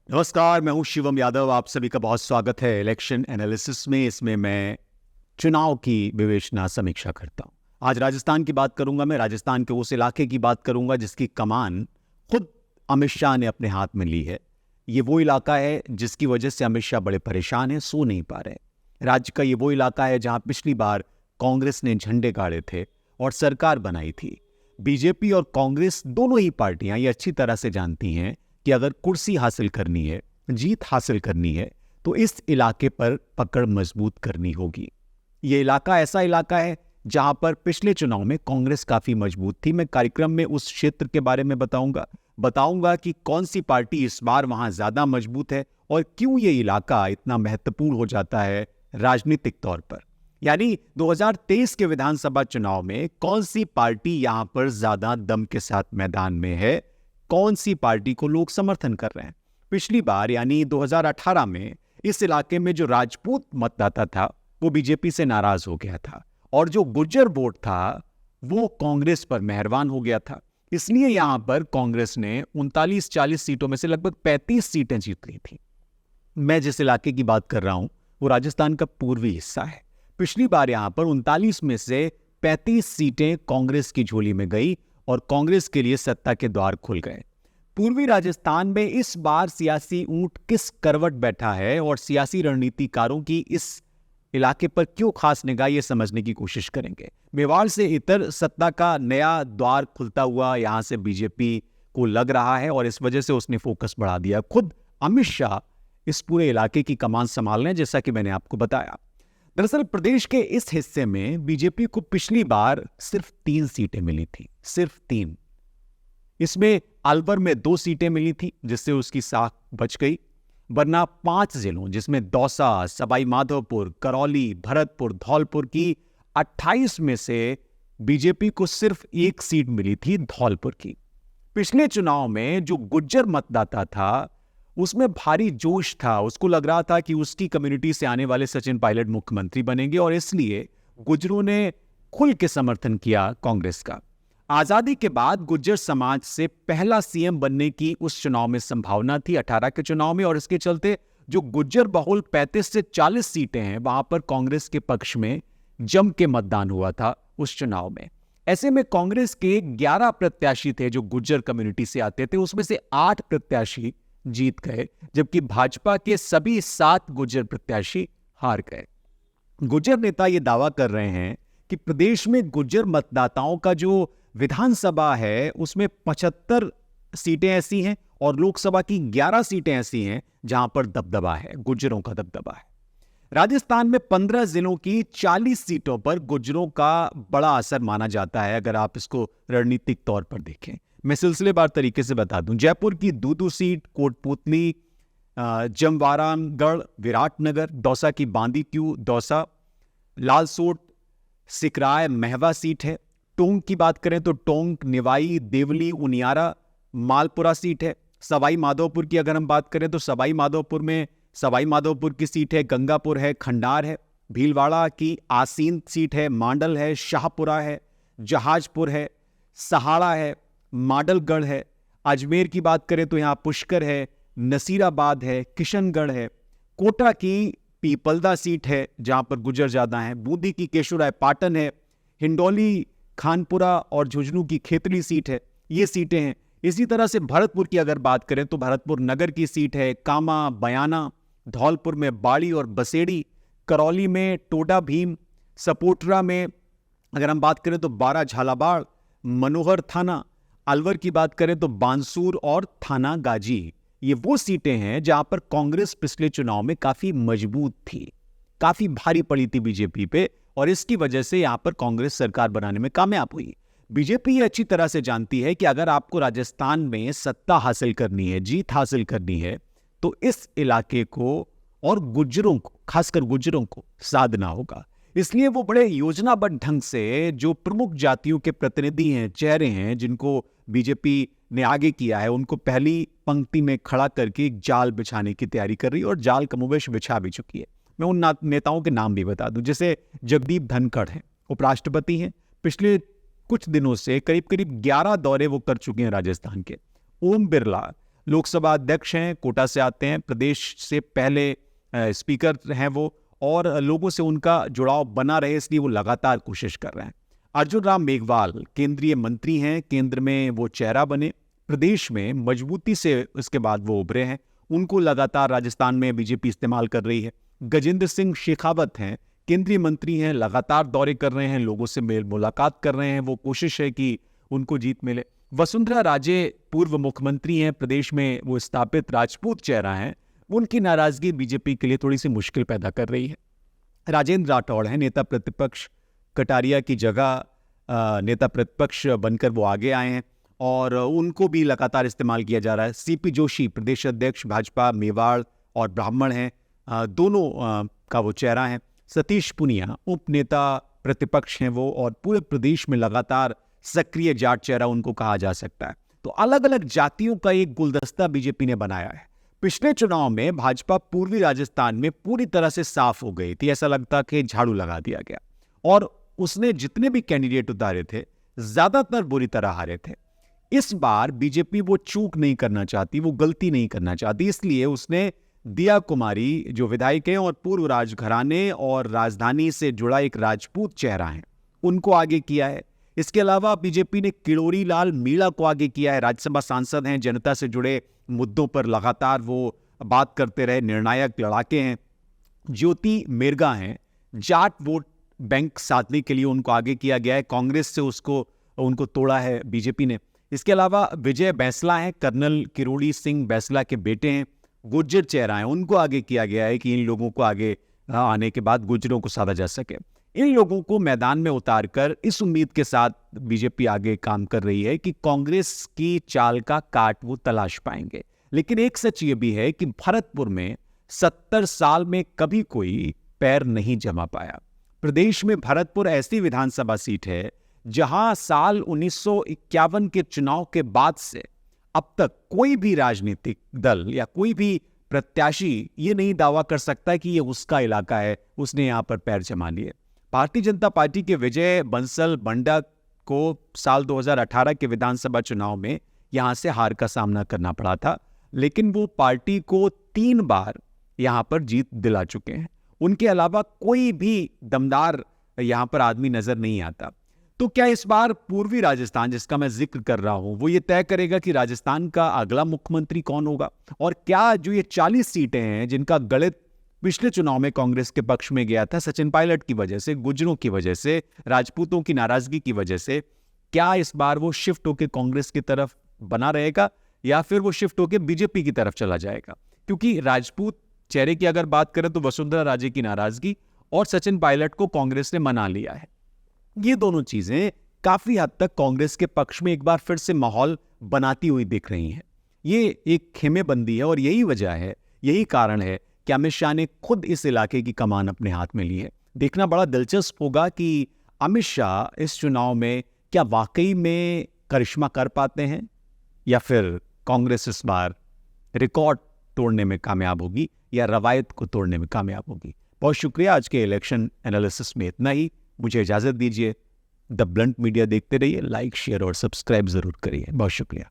नमस्कार, मैं हूं शिवम यादव। आप सभी का बहुत स्वागत है इलेक्शन एनालिसिस में। इसमें मैं चुनाव की विवेचना समीक्षा करता हूं। आज राजस्थान की बात करूंगा। मैं राजस्थान के उस इलाके की बात करूंगा जिसकी कमान खुद अमित शाह ने अपने हाथ में ली है। ये वो इलाका है जिसकी वजह से अमित शाह बड़े परेशान हैं, सो नहीं पा रहे। राज्य का ये वो इलाका है जहां पिछली बार कांग्रेस ने झंडे गाड़े थे और सरकार बनाई थी। बीजेपी और कांग्रेस दोनों ही पार्टियां ये अच्छी तरह से जानती हैं कि अगर कुर्सी हासिल करनी है, जीत हासिल करनी है, तो इस इलाके पर पकड़ मजबूत करनी होगी। ये इलाका ऐसा इलाका है जहां पर पिछले चुनाव में कांग्रेस काफी मजबूत थी। मैं कार्यक्रम में उस क्षेत्र के बारे में बताऊंगा कि कौन सी पार्टी इस बार वहां ज्यादा मजबूत है और क्यों ये इलाका इतना महत्वपूर्ण हो जाता है राजनीतिक तौर पर। यानी 2023 के विधानसभा चुनाव में कौन सी पार्टी यहां पर ज्यादा दम के साथ मैदान में है, कौन सी पार्टी को लोग समर्थन कर रहे हैं। पिछली बार यानी 2018 में इस इलाके में जो राजपूत मतदाता था वो बीजेपी से नाराज हो गया था और जो गुर्जर वोट था वो कांग्रेस पर मेहरबान हो गया था। इसलिए यहां पर कांग्रेस ने 39-40 सीटों में से लगभग 35 सीटें जीत ली थी। मैं जिस इलाके की बात कर रहा हूं वो राजस्थान का पूर्वी हिस्सा है। पिछली बार यहां पर 39 में से 35 सीटें कांग्रेस की झोली में गई और कांग्रेस के लिए सत्ता के द्वार खुल गए। पूर्वी राजस्थान में इस बार सियासी ऊंट किस करवट बैठा है और सियासी रणनीतिकारों की इस इलाके पर क्यों खास निगाह, ये समझने की कोशिश करेंगे। मेवाड़ से इतर सत्ता का नया द्वार खुलता हुआ यहां से बीजेपी को लग रहा है और इस वजह से उसने फोकस बढ़ा दिया। खुद अमित शाह इस पूरे इलाके की कमान संभाल रहे हैं, जैसा कि मैंने आपको बताया। दरअसल प्रदेश के इस हिस्से में बीजेपी को पिछली बार सिर्फ 3 सीटें मिली थी, सिर्फ 3। इसमें अलवर में 2 सीटें मिली थी जिससे उसकी साख बच गई, वरना 5 जिलों जिसमें दौसा, सवाई माधोपुर, करौली, भरतपुर, धौलपुर की 28 में से बीजेपी को सिर्फ 1 सीट मिली थी, धौलपुर की। पिछले चुनाव में जो गुज्जर मतदाता था उसमें भारी जोश था। उसको लग रहा था कि उसकी कम्युनिटी से आने वाले सचिन पायलट मुख्यमंत्री बनेंगे और इसलिए गुज्जरों ने खुल के समर्थन किया कांग्रेस का। आजादी के बाद गुज्जर समाज से पहला सीएम बनने की उस चुनाव में संभावना थी 18 के चुनाव में, और इसके चलते जो गुज्जर बहुल 35 से 40 सीटें हैं वहां पर कांग्रेस के पक्ष में जम के मतदान हुआ था उस चुनाव में। ऐसे में कांग्रेस के 11 प्रत्याशी थे जो गुज्जर कम्युनिटी से आते थे, उसमें से 8 प्रत्याशी जीत गए, जबकि भाजपा के सभी 7 गुज्जर प्रत्याशी हार गए। गुज्जर नेता यह दावा कर रहे हैं कि प्रदेश में गुज्जर मतदाताओं का जो विधानसभा है उसमें 75 सीटें ऐसी हैं और लोकसभा की 11 सीटें ऐसी हैं जहां पर दबदबा है, गुज्जरों का दबदबा है। राजस्थान में 15 जिलों की 40 सीटों पर गुज्जरों का बड़ा असर माना जाता है अगर आप इसको रणनीतिक तौर पर देखें। मैं सिलसिलेवार तरीके से बता दूं, जयपुर की दूदू सीट, कोटपुतली, जमवारागढ़, विराटनगर, दौसा की बांदीक्यू, दौसा, लालसोट, सिकराय, महवा सीट है। टोंक की बात करें तो टोंक, निवाई, देवली, उनियारा, मालपुरा सीट है। सवाई माधोपुर की अगर हम बात करें तो सवाई माधोपुर की सीट है, गंगापुर है, खंडार है। भीलवाड़ा की आसीन सीट है, मांडल है, शाहपुरा है, जहाजपुर है, सहाड़ा है, माडलगढ़ है। अजमेर की बात करें तो यहाँ पुष्कर है, नसीराबाद है, किशनगढ़ है। कोटा की पीपलदा सीट है जहां पर गुज्जर ज्यादा हैं। बूंदी की केशोराय पाटन है, हिंडौली, खानपुरा और झुंझुनू की खेतली सीट है। ये सीटें हैं। इसी तरह से भरतपुर की अगर बात करें तो भरतपुर नगर की सीट है, कामा, बयाना, धौलपुर में बाड़ी और बसेड़ी, करौली में टोडा भीम, सपोटरा में अगर हम बात करें तो 12 झालावाड़, मनोहर थाना, अलवर की बात करें तो बांसूर और थाना गाजी। ये वो सीटें हैं जहां पर कांग्रेस पिछले चुनाव में काफी मजबूत थी, काफी भारी पड़ी थी बीजेपी पे, और इसकी वजह से यहां पर कांग्रेस सरकार बनाने में कामयाब हुई। बीजेपी ये अच्छी तरह से जानती है कि अगर आपको राजस्थान में सत्ता हासिल करनी है, जीत हासिल करनी है, तो इस इलाके को और गुज्जरों को, खासकर गुज्जरों को साधना होगा। इसलिए वो बड़े योजनाबद्ध ढंग से जो प्रमुख जातियों के प्रतिनिधि हैं, चेहरे हैं जिनको बीजेपी ने आगे किया है, उनको पहली पंक्ति में खड़ा करके एक जाल बिछाने की तैयारी कर रही है और जाल कमोबेश बिछा भी चुकी है। मैं उन नेताओं के नाम भी बता दूं, जैसे जगदीप धनखड़ हैं, उपराष्ट्रपति हैं, पिछले कुछ दिनों से करीब करीब 11 दौरे वो कर चुके हैं राजस्थान के। ओम बिरला लोकसभा अध्यक्ष हैं, कोटा से आते हैं, प्रदेश से पहले स्पीकर हैं वो, और लोगों से उनका जुड़ाव बना रहे इसलिए वो लगातार कोशिश कर रहे हैं। अर्जुन राम मेघवाल केंद्रीय मंत्री हैं, केंद्र में वो चेहरा बने, प्रदेश में मजबूती से इसके बाद वो उभरे हैं, उनको लगातार राजस्थान में बीजेपी इस्तेमाल कर रही है। गजेंद्र सिंह शेखावत हैं, केंद्रीय मंत्री हैं, लगातार दौरे कर रहे हैं, लोगों से मेल मुलाकात कर रहे हैं, वो कोशिश है कि उनको जीत मिले। वसुंधरा राजे पूर्व मुख्यमंत्री हैं, प्रदेश में वो स्थापित राजपूत चेहरा हैं, उनकी नाराजगी बीजेपी के लिए थोड़ी सी मुश्किल पैदा कर रही है। राजेंद्र राठौड़ हैं, नेता प्रतिपक्ष, कटारिया की जगह नेता प्रतिपक्ष बनकर वो आगे आए हैं और उनको भी लगातार इस्तेमाल किया जा रहा है। सीपी जोशी प्रदेश अध्यक्ष भाजपा मेवाड़ और ब्राह्मण हैं, दोनों का वो चेहरा है। सतीश पुनिया उप नेता प्रतिपक्ष हैं वो, और पूरे प्रदेश में लगातार सक्रिय जाट चेहरा उनको कहा जा सकता है। तो अलग अलग जातियों का एक गुलदस्ता बीजेपी ने बनाया है। पिछले चुनाव में भाजपा पूर्वी राजस्थान में पूरी तरह से साफ हो गई थी, ऐसा लगता कि झाड़ू लगा दिया गया, और उसने जितने भी कैंडिडेट उतारे थे ज्यादातर बुरी तरह हारे थे। इस बार बीजेपी वो चूक नहीं करना चाहती, वो गलती नहीं करना चाहती, इसलिए उसने दिया कुमारी जो विधायक हैं और पूर्व राजघराने और राजधानी से जुड़ा एक राजपूत चेहरा है, उनको आगे किया है। इसके अलावा बीजेपी ने किरोड़ी लाल मीणा को आगे किया है, राज्यसभा सांसद हैं, जनता से जुड़े मुद्दों पर लगातार वो बात करते रहे, निर्णायक लड़ाके हैं। ज्योति मिर्गा हैं, जाट वोट बैंक साधने के लिए उनको आगे किया गया है, कांग्रेस से उनको तोड़ा है बीजेपी ने। इसके अलावा विजय बैंसला हैं, कर्नल किरोड़ी सिंह बैंसला के बेटे हैं, गुर्जर चेहरा है, उनको आगे किया गया है कि इन लोगों को आगे आने के बाद गुर्जरों को साधा जा सके। इन लोगों को मैदान में उतारकर इस उम्मीद के साथ बीजेपी आगे काम कर रही है कि कांग्रेस की चाल का काट वो तलाश पाएंगे। लेकिन एक सच ये भी है कि भरतपुर में 70 साल में कभी कोई पैर नहीं जमा पाया। प्रदेश में भरतपुर ऐसी विधानसभा सीट है जहां साल 1951 के चुनाव के बाद से अब तक कोई भी राजनीतिक दल या कोई भी प्रत्याशी ये नहीं दावा कर सकता कि ये उसका इलाका है, उसने यहां पर पैर जमा लिए। भारतीय जनता पार्टी के विजय बंसल बंडा को साल 2018 के विधानसभा चुनाव में यहां से हार का सामना करना पड़ा था, लेकिन वो पार्टी को 3 बार यहां पर जीत दिला चुके हैं। उनके अलावा कोई भी दमदार यहां पर आदमी नजर नहीं आता। तो क्या इस बार पूर्वी राजस्थान जिसका मैं जिक्र कर रहा हूं वो ये तय करेगा कि राजस्थान का अगला मुख्यमंत्री कौन होगा? और क्या जो ये 40 सीटें हैं जिनका गणित पिछले चुनाव में कांग्रेस के पक्ष में गया था, सचिन पायलट की वजह से, गुर्जरों की वजह से, राजपूतों की नाराजगी की वजह से, क्या इस बार वो शिफ्ट होकर कांग्रेस की तरफ बना रहेगा या फिर वो शिफ्ट होकर बीजेपी की तरफ चला जाएगा? क्योंकि राजपूत चेहरे की अगर बात करें तो वसुंधरा राजे की नाराजगी और सचिन पायलट को कांग्रेस ने मना लिया है। ये दोनों चीजें काफी हद तक कांग्रेस के पक्ष में एक बार फिर से माहौल बनाती हुई दिख रही हैं। ये एक खेमेबंदी है और यही वजह है, यही कारण है कि अमित शाह ने खुद इस इलाके की कमान अपने हाथ में ली है। देखना बड़ा दिलचस्प होगा कि अमित शाह इस चुनाव में क्या वाकई में करिश्मा कर पाते हैं या फिर कांग्रेस इस बार रिकॉर्ड तोड़ने में कामयाब होगी या रवायत को तोड़ने में कामयाब होगी। बहुत शुक्रिया। आज के इलेक्शन एनालिसिस में इतना ही। मुझे इजाजत दीजिए। द ब्लंट मीडिया देखते रहिए, लाइक, शेयर और सब्सक्राइब जरूर करिए। बहुत शुक्रिया।